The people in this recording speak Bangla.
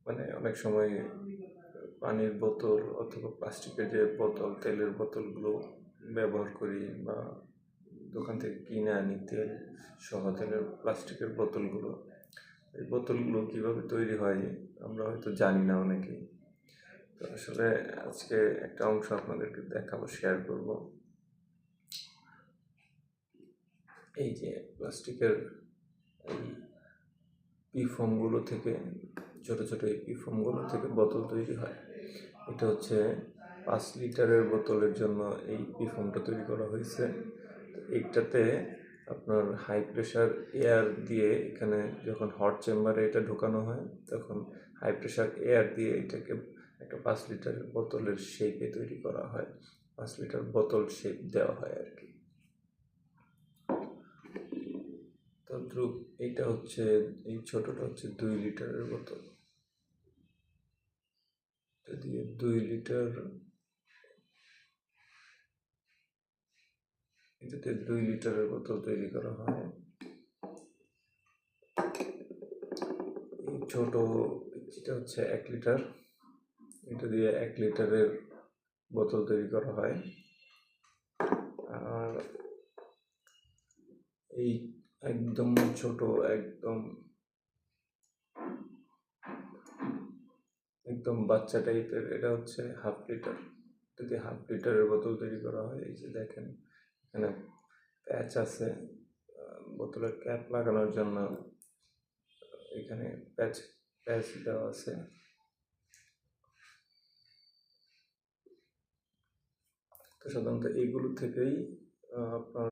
মানে অনেক সময় পানির বোতল অথবা প্লাস্টিকের যে বোতল, তেলের বোতলগুলো ব্যবহার করি, বা দোকান থেকে কিনে আনি তেল সহ তেলের প্লাস্টিকের বোতলগুলো। এই বোতলগুলো কীভাবে তৈরি হয় আমরা হয়তো জানি না অনেকেই। তো আসলে আজকে একটা অংশ আপনাদেরকে দেখাবো, শেয়ার করব। এই যে প্লাস্টিকের এই পিফোমগুলো থেকে, ছোট ছোট এই পিফোমগুলো থেকে বোতল তৈরি হয়। এটা হচ্ছে 5 লিটারের বোতলের জন্য এই পিফোমটা তৈরি করা হয়েছে। এইটাতে আপনার হাই প্রেশার এয়ার দিয়ে, এখানে যখন হট চেম্বারে এটা ঢোকানো হয় তখন হাই প্রেশার এয়ার দিয়ে এটাকে একটা 5 লিটারের বোতলের শেপে তৈরি করা হয়। 5 লিটার বোতল শেপ দেওয়া হয় আর কি। তদ্রুপ এইটা হচ্ছে, এই ছোটটা হচ্ছে 2 লিটারের বোতল। এটা দিয়ে 2 লিটার, এটাতে 2 লিটারের বোতল তৈরি করা হয়। এই ছোট যেটা হচ্ছে 1 লিটার, এটা দিয়ে 1 লিটারের বোতল তৈরি করা হয়। আর এই একদম ছোট, একদম একদম বাচ্চা টাইপের, এটা হচ্ছে 1/2 লিটার। এটা দিয়ে 1/2 লিটারের বোতল তৈরি করা হয়। এই যে দেখেন, এখানে প্যাচ আছে বোতলের ক্যাপ লাগানোর জন্য, এখানে প্যাচ প্যাচ দেওয়া আছে। তো সাধারণত এইগুলো থেকেই আপনার